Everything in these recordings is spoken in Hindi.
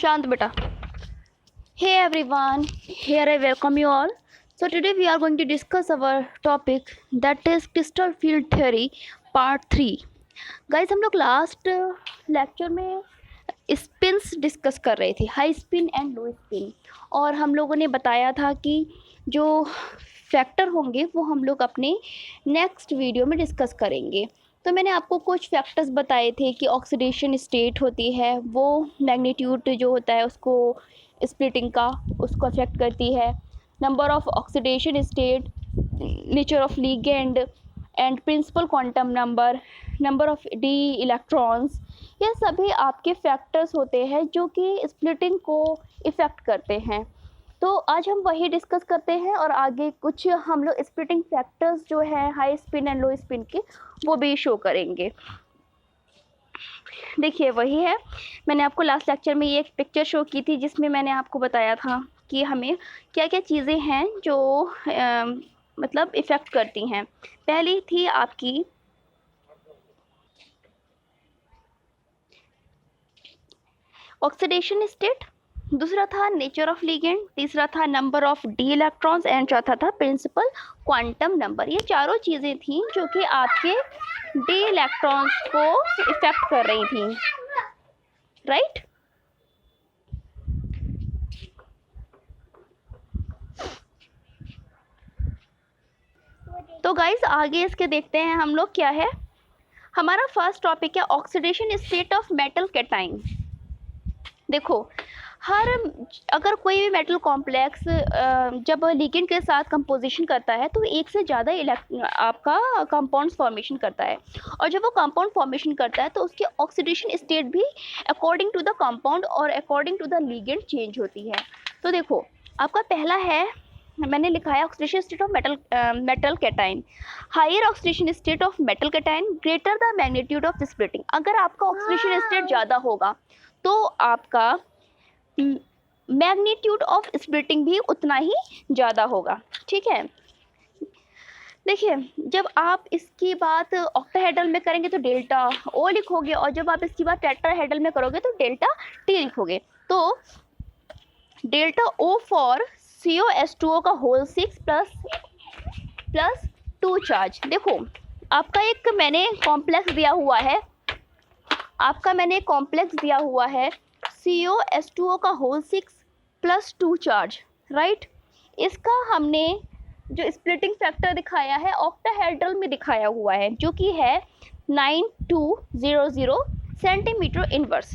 शांत बेटा. Hey everyone, here I welcome you all. So today we are going to discuss our topic, that is crystal field theory part 3. Guys, हम लोग लास्ट लेक्चर में स्पिन्स डिस्कस कर रहे थे, high spin and low spin, और हम लोगों ने बताया था कि जो फैक्टर होंगे वो हम लोग अपने नेक्स्ट वीडियो में डिस्कस करेंगे. तो मैंने आपको कुछ फैक्टर्स बताए थे कि ऑक्सीडेशन स्टेट होती है, वो मैग्नीट्यूड जो होता है उसको स्प्लिटिंग का उसको अफेक्ट करती है. Number of oxidation state, nature of ligand and principal quantum number of d electrons, ये सभी आपके फैक्टर्स होते हैं जो कि स्प्लिटिंग को इफ़ेक्ट करते हैं. तो आज हम वही डिस्कस करते हैं और आगे कुछ हम लोग स्प्लिटिंग फैक्टर्स जो है high spin and low spin के वो भी शो करेंगे. देखिए वही है, मैंने आपको लास्ट लेक्चर में ये एक पिक्चर शो की थी जिसमें मैंने आपको बताया था कि हमें क्या क्या चीज़ें हैं जो मतलब इफ़ेक्ट करती हैं. पहली थी आपकी ऑक्सीडेशन स्टेट, दूसरा था नेचर ऑफ लिगेंड, तीसरा था number of d electrons and चौथा था प्रिंसिपल क्वांटम नंबर. ये चारों चीज़ें थी जो कि आपके डी इलेक्ट्रॉन्स को इफ़ेक्ट कर रही थी, राइट. तो गाइस आगे इसके देखते हैं हम लोग क्या है. हमारा फर्स्ट टॉपिक है oxidation state of metal cation. देखो अगर कोई भी मेटल कॉम्प्लेक्स जब लिगेंड के साथ कंपोजिशन करता है तो एक से ज़्यादा आपका कंपाउंड्स फॉर्मेशन करता है, और जब वो कंपाउंड फॉर्मेशन करता है तो उसकी ऑक्सीडेशन स्टेट भी अकॉर्डिंग टू द कंपाउंड और according to the ligand change होती है. तो देखो आपका पहला है, मैंने लिखा है oxidation state of metal cation. Higher oxidation state of metal cation greater the magnitude of splitting. अगर आपका ऑक्सीडेशन स्टेट ज़्यादा होगा तो आपका मैग्नीट्यूड ऑफ स्प्लिटिंग भी उतना ही ज़्यादा होगा, ठीक है. देखिए जब आप इसकी बात ऑक्टाहेड्रल में करेंगे तो डेल्टा ओ लिखोगे, और जब आप इसकी बात टेट्राहेड्रल में करोगे तो डेल्टा टी लिखोगे. तो डेल्टा ओ फॉर COS2O का होल 6 प्लस 2 चार्ज. देखो आपका एक मैंने कॉम्प्लेक्स दिया हुआ है, COS2O का होल 6 प्लस 2 चार्ज, राइट. इसका हमने जो स्प्लिटिंग फैक्टर दिखाया है ऑक्टाहेड्रल में दिखाया हुआ है जो कि है 9200 सेंटीमीटर इनवर्स,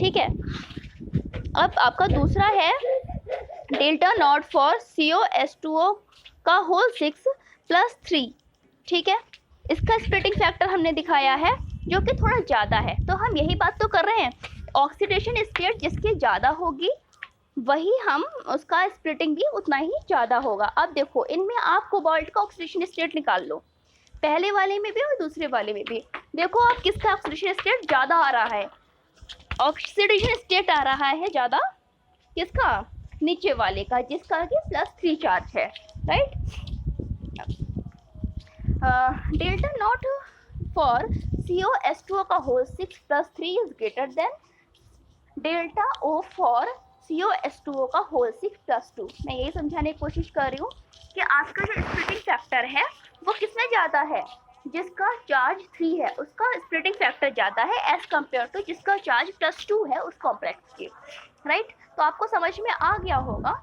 ठीक है. अब आपका दूसरा है डेल्टा नॉट फॉर COS2O का होल 6 प्लस 3, ठीक है. इसका स्प्लिटिंग फैक्टर हमने दिखाया है जो कि थोड़ा ज़्यादा है. तो हम यही बात तो कर रहे हैं, ऑक्सीडेशन स्टेट जिसकी ज़्यादा होगी वही हम उसका स्प्लिटिंग भी उतना ही ज़्यादा होगा. अब देखो इनमें आप कोबाल्ट का ऑक्सीडेशन स्टेट निकाल लो, पहले वाले में भी और दूसरे वाले में भी. देखो आप किसका ऑक्सीडेशन स्टेट ज़्यादा आ रहा है, ऑक्सीडेशन स्टेट आ रहा है ज़्यादा किसका, नीचे वाले का जिसका कि प्लस 3 चार्ज है, right. Delta naught for COS2O का whole 6 plus 3 is greater than delta O for COS2O का होल 6 प्लस 2. मैं यही समझाने की कोशिश कर रही हूँ कि आपका जो स्प्लिटिंग फैक्टर है वो किसमें ज़्यादा है, जिसका चार्ज 3 है उसका स्प्लिटिंग फैक्टर ज़्यादा है एज कम्पेयर टू जिसका चार्ज प्लस 2 है उस कॉम्प्लेक्स के, राइट. तो आपको समझ में आ गया होगा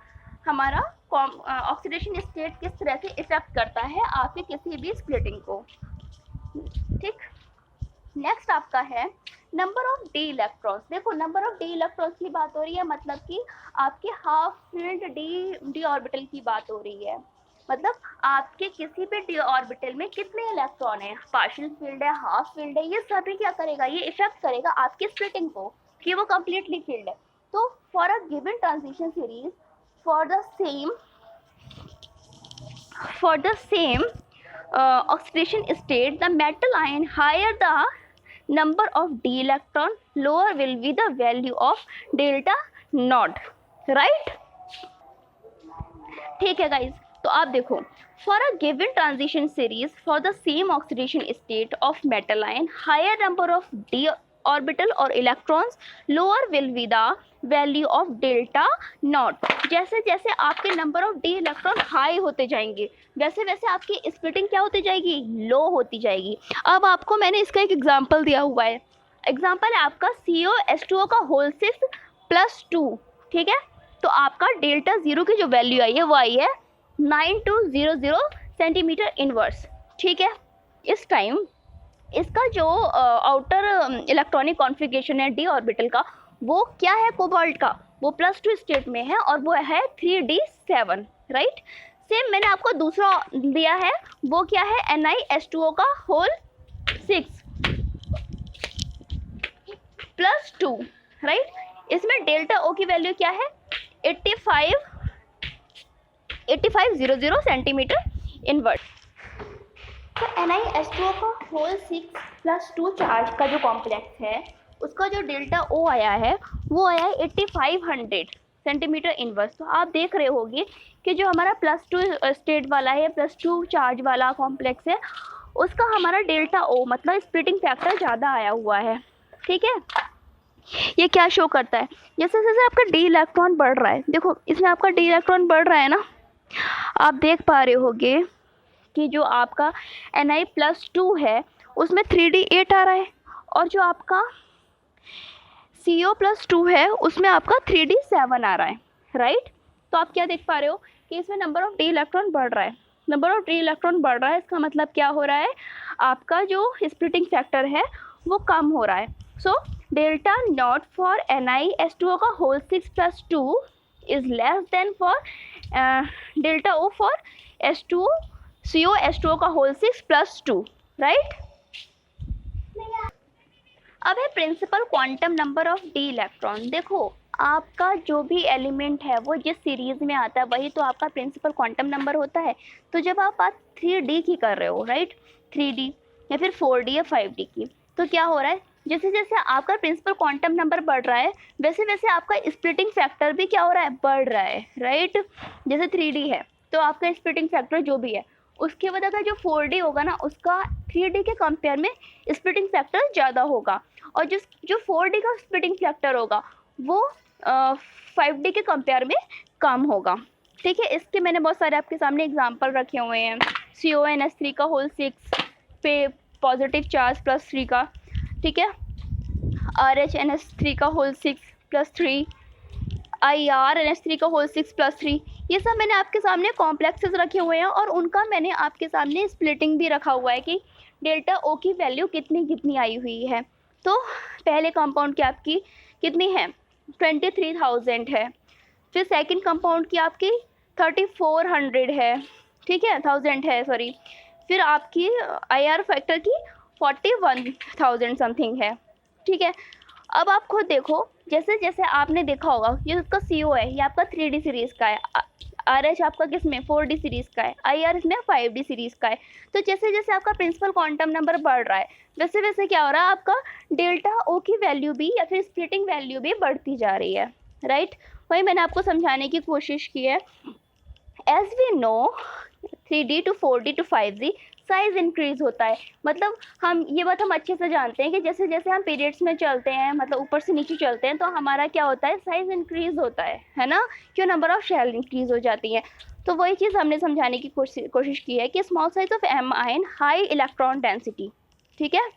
हमारा ऑक्सीडेशन स्टेट किस तरह से इफेक्ट करता है आपके किसी भी स्प्लिटिंग को, ठीक. नेक्स्ट आपका है नंबर ऑफ डी इलेक्ट्रॉन्स. देखो नंबर ऑफ डी इलेक्ट्रॉन्स की बात हो रही है, मतलब कि आपके हाफ फील्ड डी ऑर्बिटल की बात हो रही है. मतलब आपके किसी भी डी ऑर्बिटल में कितने इलेक्ट्रॉन है, पार्शियल फील्ड है, हाफ फील्ड है, ये सभी क्या करेगा, ये इफेक्ट करेगा आपकी स्प्लिटिंग को कि वो कम्प्लीटली फील्ड है. तो for a given transition series for the same oxidation state, the metal ion higher the number of d electron, lower will be the value of delta naught, right. ठीक है गाइज. तो आप देखो for a given transition series for the same oxidation state of metal ion, higher number of d orbital और electrons, lower will be the value of delta not. जैसे जैसे आपके number of D electron high होते जाएंगे वैसे वैसे आपकी स्प्लिटिंग क्या होती जाएगी, लो होती जाएगी। अब आपको मैंने इसका एक एग्जांपल दिया हुआ है, एग्जांपल है आपका COH2O का होल 6+2, ठीक है। तो आपका डेल्टा ज़ीरो की जो वैल्यू आई है वो आई है 9200 सेंटीमीटर इनवर्स, ठीक है। इस टाइम इसका जो आउटर इलेक्ट्रॉनिक कॉन्फ़िगरेशन है डी ऑर्बिटल का, वो क्या है, कोबाल्ट का, वो +2 स्टेट में है और वो है 3d7, राइट। सेम मैंने आपको दूसरा दिया है, वो क्या है, NiH2O का होल 6+2, राइट। इसमें डेल्टा O की वैल्यू क्या है, 8500 सेंटीमीटर इनवर्स। तो NiH2O का होल 6+2 चार्ज का जो कॉम्प्लेक्स है उसका जो डेल्टा O आया है वो आया है 8500 सेंटीमीटर इनवर्स। तो आप देख रहे होंगे कि जो हमारा +2 स्टेट वाला है, +2 चार्ज वाला कॉम्प्लेक्स है, उसका हमारा डेल्टा O मतलब स्प्लिटिंग फैक्टर ज़्यादा आया हुआ है, ठीक है। ये क्या शो करता है, जैसे जैसे आपका डी इलेक्ट्रॉन बढ़ रहा है, देखो इसमें आपका डी इलेक्ट्रॉन बढ़ रहा है ना, आप देख पा रहे होगे कि जो आपका Ni+2 है उसमें 3d8 आ रहा है और जो आपका CO+2 है उसमें आपका 3d7 आ रहा है, राइट। तो आप क्या देख पा रहे हो कि इसमें नंबर ऑफ डी इलेक्ट्रॉन बढ़ रहा है, नंबर ऑफ डी इलेक्ट्रॉन बढ़ रहा है, इसका मतलब क्या हो रहा है, आपका जो स्प्लिटिंग फैक्टर है वो कम हो रहा है। So delta naught for NiH2O का whole 6+2 is less than for delta O फॉर COH2O का होल 6+2, राइट। अब है principal quantum number of D electron. देखो आपका जो भी एलिमेंट है वो जिस सीरीज़ में आता है वही तो आपका प्रिंसिपल क्वांटम नंबर होता है। तो जब आप बात 3D की कर रहे हो, राइट, 3D या फिर 4D या 5D की, तो क्या हो रहा है, जैसे जैसे आपका प्रिंसिपल क्वांटम नंबर बढ़ रहा है वैसे वैसे आपका स्प्लिटिंग फैक्टर भी क्या हो रहा है, बढ़ रहा है, राइट। जैसे 3D है तो आपका स्प्लिटिंग फैक्टर जो भी है, उसके बाद अगर जो 4D होगा ना उसका 3D के कंपेयर में स्प्लिटिंग फैक्टर ज़्यादा होगा, और जो 4D का स्प्लिटिंग फैक्टर होगा वो 5D के कंपेयर में कम होगा, ठीक है। इसके मैंने बहुत सारे आपके सामने एग्जांपल रखे हुए हैं, CONH3 का होल 6 पे पॉजिटिव चार्ज +3 का, ठीक है, RHNH3 का होल 6+3, IRNH3 का होल 6+3, ये सब मैंने आपके सामने कॉम्प्लेक्सेस रखे हुए हैं और उनका मैंने आपके सामने स्प्लिटिंग भी रखा हुआ है कि डेल्टा O की वैल्यू कितनी कितनी आई हुई है। तो पहले कंपाउंड की आपकी कितनी है, 23,000 है, फिर सेकंड कंपाउंड की आपकी 3400 है, ठीक है, 1000 है सॉरी, फिर आपकी IR फैक्टर की 41,000 समथिंग है, ठीक है। अब आप खुद देखो, जैसे जैसे आपने देखा होगा ये उसका CO है, ये आपका 3D सीरीज़ का है, RH आपका किस में 4D सीरीज़ का है, IR इसमें 5D सीरीज़ का है। तो जैसे जैसे आपका प्रिंसिपल क्वांटम नंबर बढ़ रहा है वैसे वैसे क्या हो रहा है, आपका डेल्टा O की वैल्यू भी या फिर स्प्लिटिंग वैल्यू भी बढ़ती जा रही है, राइट। वही मैंने आपको समझाने की कोशिश की है। As we know 3D to 4D to 5D size increase होता है, मतलब हम ये बात हम अच्छे से जानते हैं कि जैसे जैसे हम पीरियड्स में चलते हैं, मतलब ऊपर से नीचे चलते हैं, तो हमारा क्या होता है, साइज़ इंक्रीज होता है ना, क्यों, नंबर ऑफ शेल इंक्रीज हो जाती है। तो वही चीज़ हमने समझाने की कोशिश की है कि small size of M ion high electron density, ठीक है।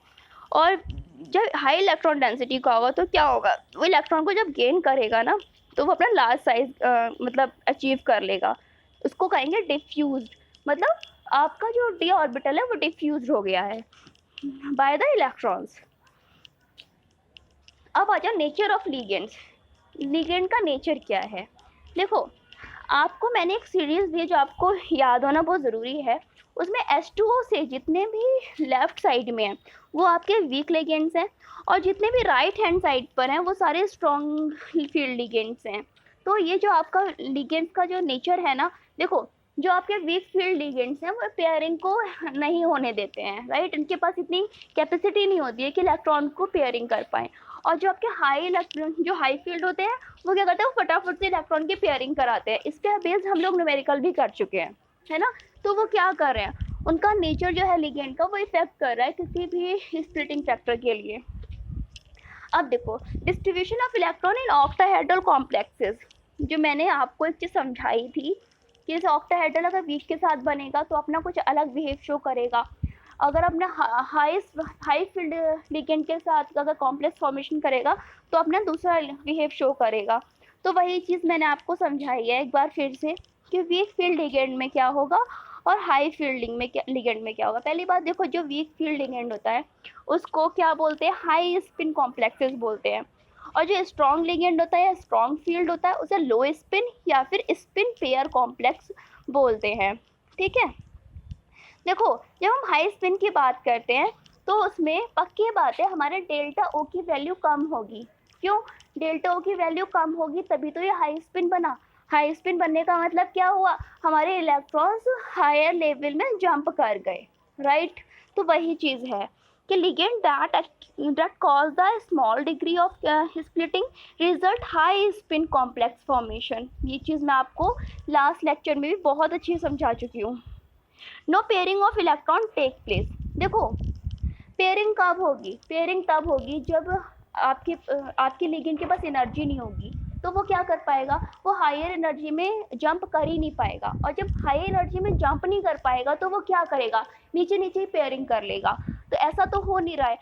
और जब हाई इलेक्ट्रॉन डेंसिटी का होगा तो क्या होगा, वो इलेक्ट्रॉन को जब गेन करेगा ना तो वो अपना लार्ज साइज मतलब अचीव कर लेगा, उसको कहेंगे डिफ्यूज्ड, मतलब आपका जो डी ऑर्बिटल है वो डिफ्यूज हो गया है बाय द इलेक्ट्रॉन्स। अब आ जाओ नेचर ऑफ लिगेंड्स, लिगेंड का नेचर क्या है। देखो आपको मैंने एक सीरीज़ दी जो आपको याद होना बहुत ज़रूरी है, उसमें H2O से जितने भी लेफ़्ट साइड में हैं वो आपके वीक लिगेंड्स हैं और जितने भी राइट हैंड साइड पर हैं वो सारे स्ट्रॉन्ग फील्ड लिगेंड्स हैं। तो ये जो आपका लिगेंड्स का जो नेचर है ना, देखो जो आपके वीक फील्ड लिगेंड्स हैं वो पेयरिंग को नहीं होने देते हैं, राइट, इनके पास इतनी कैपेसिटी नहीं होती है कि इलेक्ट्रॉन को पेयरिंग कर पाएँ। और जो आपके हाई फील्ड होते हैं वो क्या करते हैं, वो फटाफट से इलेक्ट्रॉन की पेयरिंग कराते हैं। इस पे बेस्ड हम लोग न्यूमेरिकल भी कर चुके हैं, है ना। तो वो क्या कर रहे हैं, उनका नेचर जो है लिगेंड का वो इफेक्ट कर रहा है किसी भी स्प्लिटिंग फैक्टर के लिए। अब देखो distribution of electron in octahedral complexes, जो मैंने आपको एक चीज़ समझाई थी कि इस ऑक्टाहेड्रल अगर वीक के साथ बनेगा तो अपना कुछ अलग बिहेव शो करेगा, अगर अपना हाई फील्ड लिगेंड के साथ अगर कॉम्प्लेक्स फॉर्मेशन करेगा तो अपना दूसरा बिहेव शो करेगा। तो वही चीज़ मैंने आपको समझाई है एक बार फिर से कि वीक फील्ड लिगेंड में क्या होगा और हाई फील्डिंग में क्या लिगेंड में क्या होगा। पहली बात देखो, जो वीक फील्ड लिगेंड होता है उसको क्या बोलते हैं, हाई स्पिन कॉम्प्लेक्सेस बोलते हैं, और जो स्ट्रॉन्ग लिगेंड होता है, स्ट्रॉन्ग फील्ड होता है, उसे लो स्पिन या फिर स्पिन पेयर कॉम्प्लेक्स बोलते हैं। ठीक है, देखो जब हम हाई स्पिन की बात करते हैं तो उसमें पक्की बात है हमारे डेल्टा ओ की वैल्यू कम होगी। क्यों? डेल्टा ओ की वैल्यू कम होगी तभी तो ये हाई स्पिन बना। हाई स्पिन बनने का मतलब क्या हुआ, हमारे इलेक्ट्रॉन्स हायर लेवल में जंप कर गए, राइट। तो वही चीज़ है कि ligand that cause the small degree of splitting result high spin complex formation। ये चीज़ मैं आपको लास्ट लेक्चर में भी बहुत अच्छी से समझा चुकी हूँ। No pairing of electron take place. देखो पेयरिंग कब होगी, पेयरिंग तब होगी जब आपके लिगेंड के पास एनर्जी नहीं होगी, तो वो क्या कर पाएगा, वो हायर एनर्जी में जंप कर ही नहीं पाएगा, और जब हाई एनर्जी में जंप नहीं कर पाएगा तो वो क्या करेगा, नीचे नीचे ही पेयरिंग कर लेगा। तो ऐसा तो हो नहीं रहा है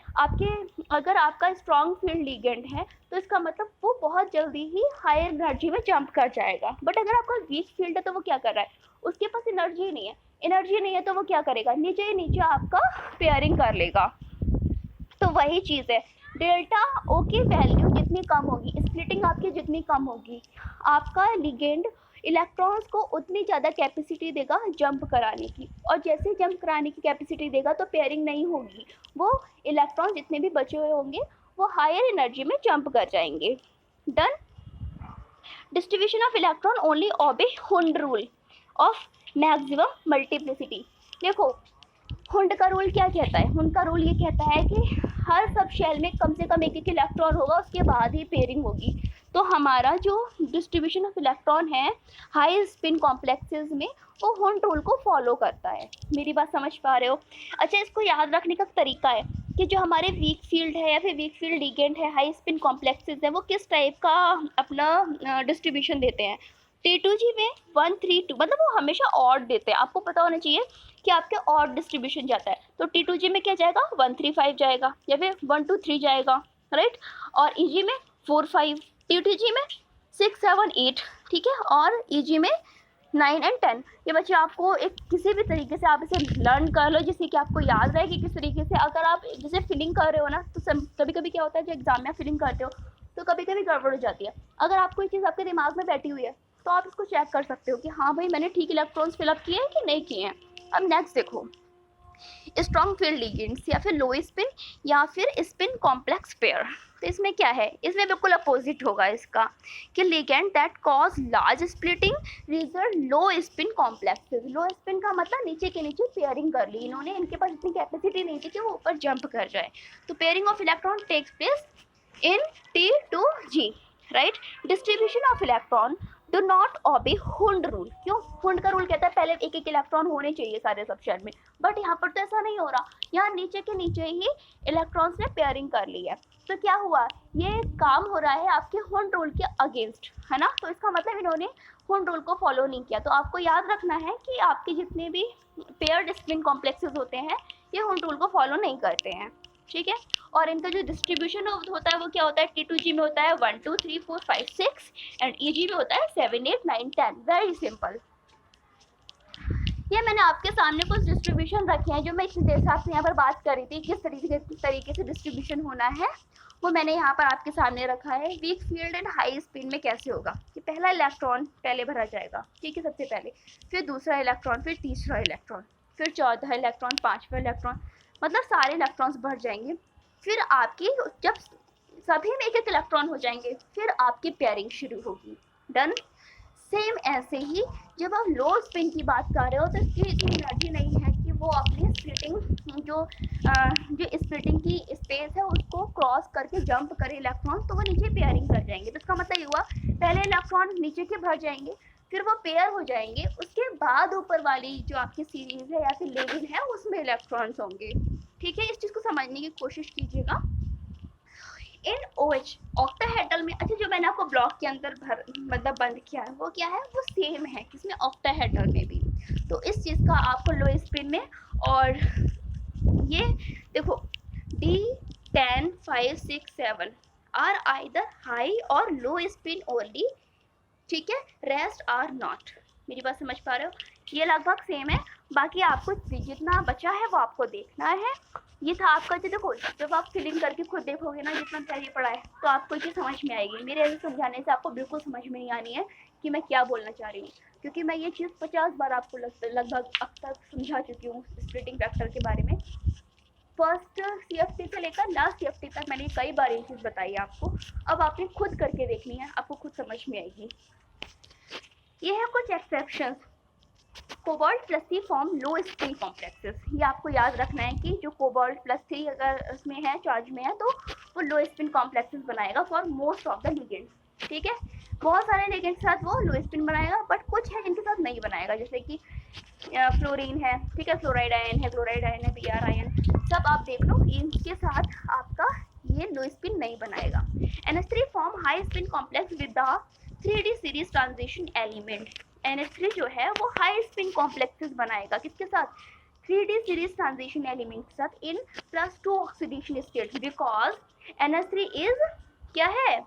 अगर आपका स्ट्रॉन्ग फील्ड लिगेंड है तो इसका मतलब वो बहुत जल्दी ही हायर एनर्जी में जंप कर जाएगा। बट अगर आपका वीक फील्ड है तो वो क्या कर रहा है, उसके पास एनर्जी नहीं है तो वो क्या करेगा, नीचे ही नीचे आपका पेयरिंग कर लेगा। तो वही चीज़ है, डेल्टा ओ की वैल्यू जितनी कम होगी, स्प्लिटिंग आपकी जितनी कम होगी, आपका लिगेंड इलेक्ट्रॉन्स को उतनी ज़्यादा कैपेसिटी देगा जंप कराने की, और जैसे जंप कराने की कैपेसिटी देगा तो पेयरिंग नहीं होगी, वो इलेक्ट्रॉन जितने भी बचे हुए होंगे वो हायर एनर्जी में जंप कर जाएंगे। Done. Distribution of electron only obey Hund rule of maximum multiplicity. देखो हुंड का रूल क्या कहता है, हुंड का रूल ये कहता है कि हर सब शेल में कम से कम एक एक इलेक्ट्रॉन होगा, उसके बाद ही पेयरिंग होगी। तो हमारा जो डिस्ट्रीब्यूशन ऑफ इलेक्ट्रॉन है हाई स्पिन कॉम्प्लेक्सेस में, वो हुंड रूल को फॉलो करता है। मेरी बात समझ पा रहे हो? अच्छा, इसको याद रखने का तरीका है कि जो हमारे वीक फील्ड है या फिर वीक फील्ड लिगेंड है, हाई स्पिन कॉम्प्लेक्सेस है, वो किस टाइप का अपना डिस्ट्रीब्यूशन देते हैं। T2G में 1 3 2, मतलब वो हमेशा ऑड देते हैं। आपको पता होना चाहिए कि आपके ऑड डिस्ट्रीब्यूशन जाता है, तो T2G में क्या जाएगा, 1 3 5 जाएगा या फिर 1 2 3 जाएगा, राइट। और EG में 4 5, T2G में 6 7 8, ठीक है, और EG में 9 and 10। ये बच्चे आपको एक किसी भी तरीके से आप इसे लर्न कर लो जिससे कि आपको याद रहे कि किस तरीके से, अगर आप जैसे फिलिंग कर रहे हो ना, तो कभी कभी क्या होता है, जो एग्जाम में फिलिंग करते हो तो कभी कभी गड़बड़ हो जाती है। अगर आपको ये चीज़ आपके दिमाग में बैठी हुई है तो आप इसको चेक कर सकते हो कि हाँ भाई मैंने ठीक इलेक्ट्रॉन्स फिलअप किए हैं कि नहीं किए हैं। अब नेक्स्ट देखो, स्ट्रॉन्ग फील्ड लिगेंड्स या फिर लो स्पिन या फिर स्पिन कॉम्प्लेक्स पेयर। तो इसमें क्या है, इसमें बिल्कुल अपोजिट होगा इसका कि ligand that cause large splitting result low spin complexes. Low spin का मतलब नीचे के नीचे पेयरिंग कर ली इन्होंने, इनके पास इतनी कैपेसिटी नहीं थी कि वो ऊपर जंप कर जाए। तो pairing of electron takes place in T2G, right. Distribution of electron do not obey Hund rule. क्यों? हुंड का रूल कहता है पहले एक एक इलेक्ट्रॉन होने चाहिए सारे सब शेल में, बट यहाँ पर तो ऐसा नहीं हो रहा, यहाँ नीचे के नीचे ही इलेक्ट्रॉन्स ने पेयरिंग कर ली है। तो क्या हुआ, ये काम हो रहा है आपके हुंड रूल के अगेंस्ट, है ना। तो इसका मतलब इन्होंने हुंड रूल को फॉलो नहीं किया। तो आपको याद रखना है कि आपके जितने भी पेयर्ड स्पिन कॉम्प्लेक्सेस होते हैं ये हुंड रूल को फॉलो नहीं करते हैं, ठीक है। और इनका जो डिस्ट्रीब्यूशन होता है वो क्या होता है, T2G में होता है 1 2 3 4 5 6 एंड EG में होता है 7 8 9 10। Very simple. ये मैंने आपके सामने कुछ डिस्ट्रीब्यूशन रखे हैं जो मैं इतनी देर से आपसे यहाँ पर बात कर रही थी, किस तरीके से डिस्ट्रीब्यूशन होना है वो मैंने यहाँ पर आपके सामने रखा है। Weak field and high spin में कैसे होगा कि पहला इलेक्ट्रॉन पहले भरा जाएगा, ठीक है, सबसे पहले, फिर दूसरा इलेक्ट्रॉन, फिर तीसरा इलेक्ट्रॉन, फिर चौथा इलेक्ट्रॉन, पाँचवा इलेक्ट्रॉन, मतलब सारे इलेक्ट्रॉन्स भर जाएंगे। फिर आपकी जब सभी में एक एक इलेक्ट्रॉन हो जाएंगे फिर आपकी पेयरिंग शुरू होगी। डन। सेम ऐसे ही जब आप लो स्पिन की बात कर रहे हो तो इसकी इतनी एनर्जी नहीं है कि वो अपनी स्प्लिटिंग जो स्प्लिटिंग की स्पेस है उसको क्रॉस करके जंप करे इलेक्ट्रॉन, तो वो नीचे पेयरिंग कर जाएंगे। तो इसका मतलब ये हुआ पहले इलेक्ट्रॉन नीचे के भर जाएंगे, फिर वो पेयर हो जाएंगे, उसके बाद ऊपर वाली जो आपकी सीरीज है या फिर लेवल है उसमें इलेक्ट्रॉन्स होंगे, ठीक है। इस चीज़ को समझने की कोशिश कीजिएगा। इन OH ऑक्टाहेड्रल में, अच्छा जो मैंने आपको ब्लॉक के अंदर मतलब बंद किया है वो क्या है, वो सेम है किसमें, ऑक्टाहेड्रल में भी। तो इस चीज़ का आपको लो स्पिन में, और ये देखो D10, 5, 6, 7 आर आइदर हाई और लो स्पिन ओनली, ठीक है, रेस्ट आर नॉट। मेरी बात समझ पा रहे हो, ये लगभग सेम है, बाकी आपको जितना बचा है वो आपको देखना है। ये था आपका, जो देखो जब आप फिलिंग करके खुद देखोगे ना जितना पहले पढ़ा है, तो आपको ये समझ में आएगी। मेरे ऐसे समझाने से आपको बिल्कुल समझ में नहीं आनी है कि मैं क्या बोलना चाह रही हूँ, क्योंकि मैं ये चीज़ 50 बार आपको लगभग अब तक समझा चुकी हूँ स्प्लिटिंग फैक्टर के बारे में। फर्स्ट CFT से लेकर लास्ट CFT तक मैंने कई बार ये चीज़ बताई है आपको। अब आपने खुद करके देखनी है, आपको खुद समझ में आएगी। ये है कुछ एक्सेप्शंस। कोबाल्ट प्लस 3 फॉर्म लो स्पिन कॉम्प्लेक्सेस। ये आपको याद रखना है कि जो कोबाल्ट प्लस 3 अगर उसमें है, चार्ज में है, तो वो लो स्पिन कॉम्प्लेक्सेस बनाएगा for most of the ligands, ठीक है। बहुत सारे लिगेंड्स के साथ वो लो स्पिन बनाएगा, बट कुछ है जिनके साथ नहीं बनाएगा, जैसे कि फ्लोरीन है, ठीक है, फ्लोराइड आयन है, क्लोराइड आयन है, Br आयन, सब आप देख लो, इनके साथ आपका ये लो स्पिन नहीं बनाएगा। NH3 form high spin complex with the 3D series transition element. NH3 जो है वो हाई स्पिन कॉम्प्लेक्सेस बनाएगा किसके साथ, 3D सीरीज ट्रांजिशन एलिमेंट के साथ इन +2 oxidation state, because NH3 is क्या है,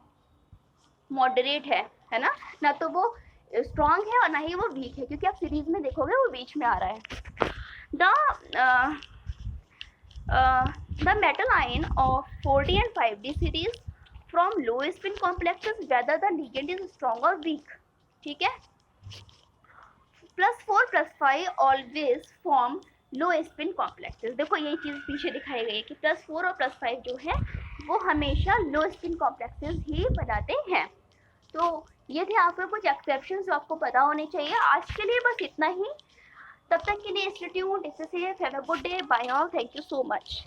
मॉडरेट है ना तो वो स्ट्रॉन्ग है और ना ही वो वीक है, क्योंकि आप सीरीज में देखोगे वो बीच में आ रहा है। The metal ion of 4D and 5D series from low spin complexes whether the ligand is strong और वीक, ठीक है। +4 +5 ऑलवेज फॉर्म लो स्पिन कॉम्प्लेक्सेस। देखो यही चीज़ पीछे दिखाई गई है कि +4 और +5 जो है वो हमेशा लो स्पिन कॉम्प्लेक्सेस ही बनाते हैं। तो ये थे आपके कुछ एक्सेप्शंस जो आपको पता होने चाहिए। आज के लिए बस इतना ही, तब तक के लिए stay tuned, have a good day, bye all, thank you so much.